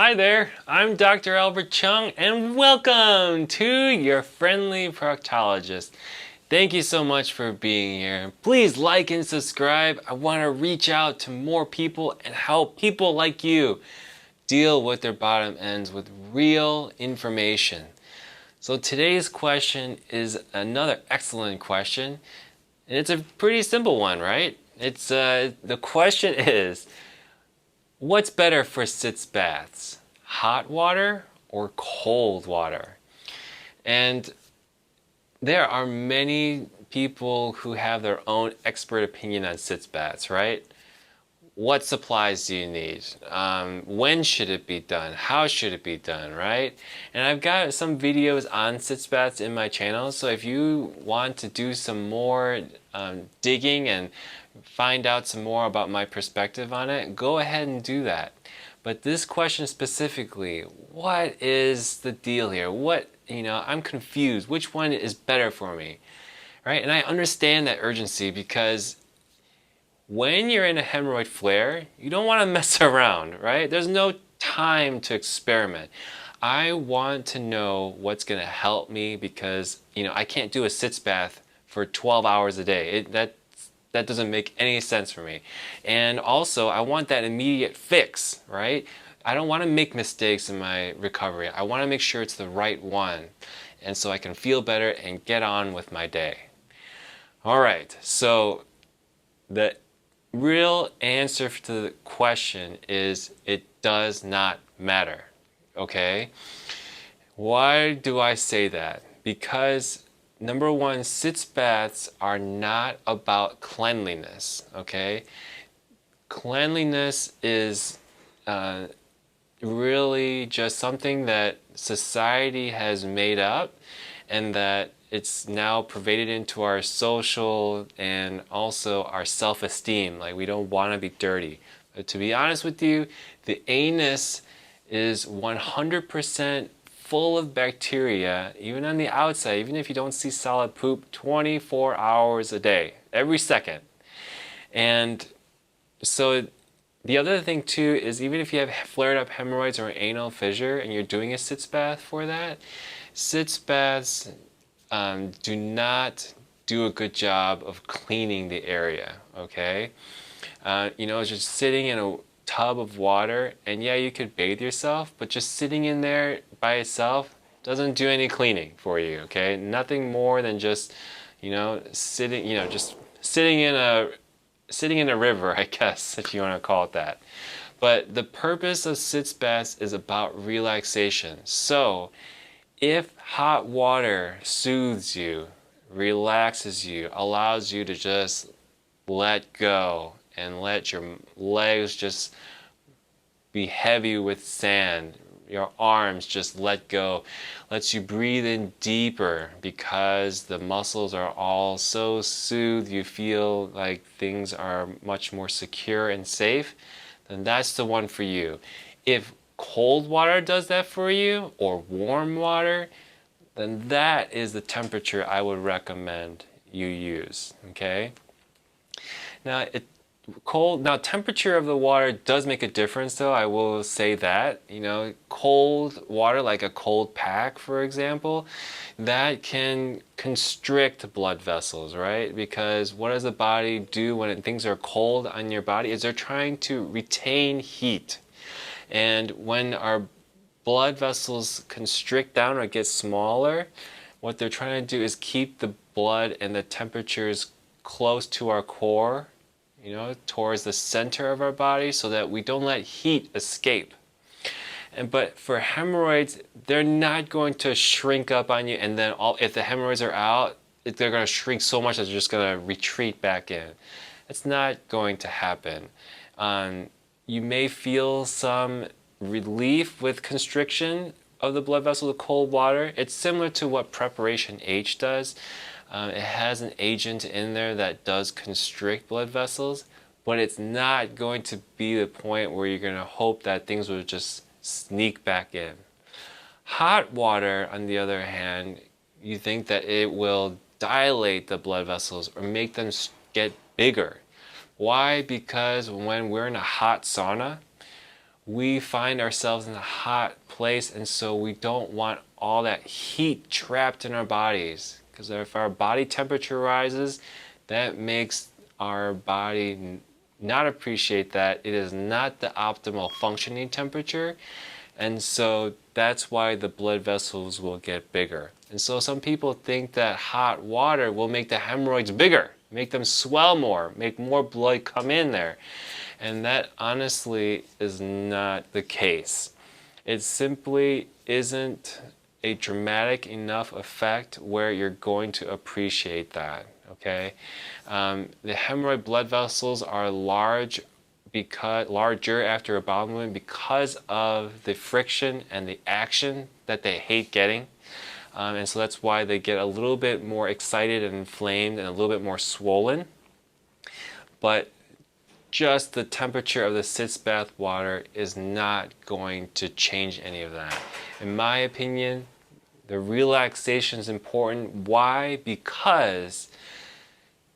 Hi there, I'm Dr. Albert Chung and welcome to your friendly proctologist. Thank you so much for being here. Please like and subscribe. I want to reach out to more people and help people like you deal with their bottom ends with real information. So today's question is another excellent question, and it's a pretty simple one, right? The question is, what's better for sitz baths? Hot water or cold water? And there are many people who have their own expert opinion on sitz baths, right? What supplies do you need? When should it be done? How should it be done, right? And I've got some videos on sitz baths in my channel, so if you want to do some more digging and find out some more about my perspective on it, go ahead and do that. But this question specifically, what is the deal here? I'm confused. Which one is better for me, right? And I understand that urgency because when you're in a hemorrhoid flare, you don't want to mess around, right? There's no time to experiment. I want to know what's going to help me because, I can't do a sitz bath for 12 hours a day. That doesn't make any sense for me. And also, I want that immediate fix, right? I don't want to make mistakes in my recovery. I want to make sure it's the right one. And so I can feel better and get on with my day. All right, so the real answer to the question is it does not matter, okay? Why do I say that? Because number one, sitz baths are not about cleanliness, okay? Cleanliness is really just something that society has made up and that it's now pervaded into our social and also our self-esteem. Like, we don't want to be dirty. But to be honest with you, the anus is 100% full of bacteria, even on the outside, even if you don't see solid poop, 24 hours a day, every second. And so the other thing too is even if you have flared up hemorrhoids or anal fissure and you're doing a sitz bath for that, sitz baths do not do a good job of cleaning the area, okay? Just sitting in a tub of water, and yeah, you could bathe yourself, but just sitting in there by itself doesn't do any cleaning for you, okay? Nothing more than just, sitting in a river, I guess, if you want to call it that. But the purpose of sitz baths is about relaxation. So if hot water soothes you, relaxes you, allows you to just let go and let your legs just be heavy with sand, your arms just let go, lets you breathe in deeper because the muscles are all so soothed, you feel like things are much more secure and safe, then that's the one for you. If cold water does that for you, or warm water, then that is the temperature I would recommend you use, okay? Now, temperature of the water does make a difference, though. I will say that. Cold water, like a cold pack, for example, that can constrict blood vessels, right? Because what does the body do when things are cold on your body? Is they're trying to retain heat. And when our blood vessels constrict down or get smaller, what they're trying to do is keep the blood and the temperatures close to our core, towards the center of our body so that we don't let heat escape. But for hemorrhoids, they're not going to shrink up on you, and then if the hemorrhoids are out, they're going to shrink so much that they're just going to retreat back in. It's not going to happen. You may feel some relief with constriction of the blood vessel with cold water. It's similar to what preparation H does. It has an agent in there that does constrict blood vessels, but it's not going to be the point where you're going to hope that things will just sneak back in. Hot water, on the other hand, you think that it will dilate the blood vessels or make them get bigger. Why? Because when we're in a hot sauna, we find ourselves in a hot place, and so we don't want all that heat trapped in our bodies, because if our body temperature rises, that makes our body not appreciate that. It is not the optimal functioning temperature, and so that's why the blood vessels will get bigger. And so some people think that hot water will make the hemorrhoids bigger, make them swell more, make more blood come in there. And that honestly is not the case. It simply isn't a dramatic enough effect where you're going to appreciate that, okay? The hemorrhoid blood vessels are larger after a bowel movement because of the friction and the action that they hate getting. And so that's why they get a little bit more excited and inflamed and a little bit more swollen. But just the temperature of the Sitz Bath water is not going to change any of that. In my opinion, the relaxation is important. Why? Because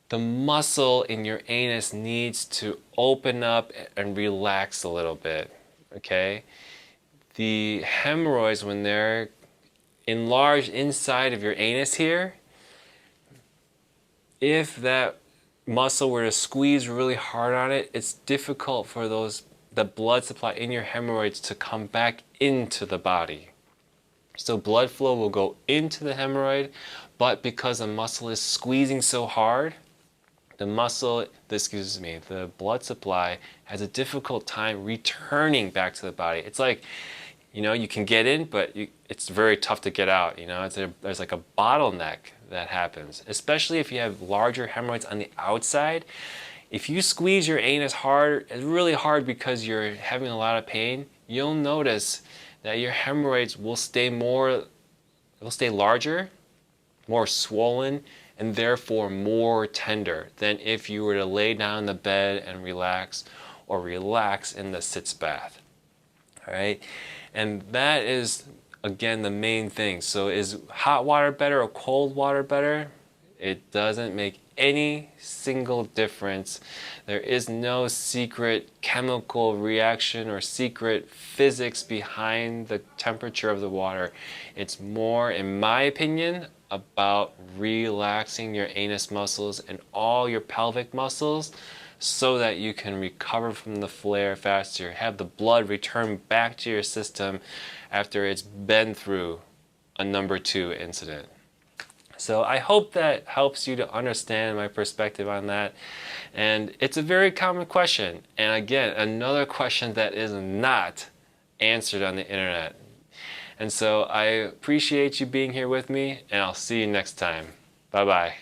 the muscle in your anus needs to open up and relax a little bit, okay? The hemorrhoids, when they're enlarged inside of your anus here, if that muscle were to squeeze really hard on it, it's difficult for the blood supply in your hemorrhoids to come back into the body. So blood flow will go into the hemorrhoid, but because the muscle is squeezing so hard, the blood supply has a difficult time returning back to the body. It's like, you can get in, but it's very tough to get out. There's like a bottleneck that happens, especially if you have larger hemorrhoids on the outside. If you squeeze your anus hard, it's really hard because you're having a lot of pain, you'll notice that your hemorrhoids will stay larger, more swollen, and therefore more tender than if you were to lay down in the bed and relax, or relax in the Sitz Bath. All right, and that is, again, the main thing. So is hot water better or cold water better? It doesn't make any single difference. There is no secret chemical reaction or secret physics behind the temperature of the water. It's more, in my opinion, about relaxing your anus muscles and all your pelvic muscles so that you can recover from the flare faster, have the blood return back to your system after it's been through a number 2 incident. So I hope that helps you to understand my perspective on that. And it's a very common question. And again, another question that is not answered on the internet. And so I appreciate you being here with me, and I'll see you next time. Bye-bye.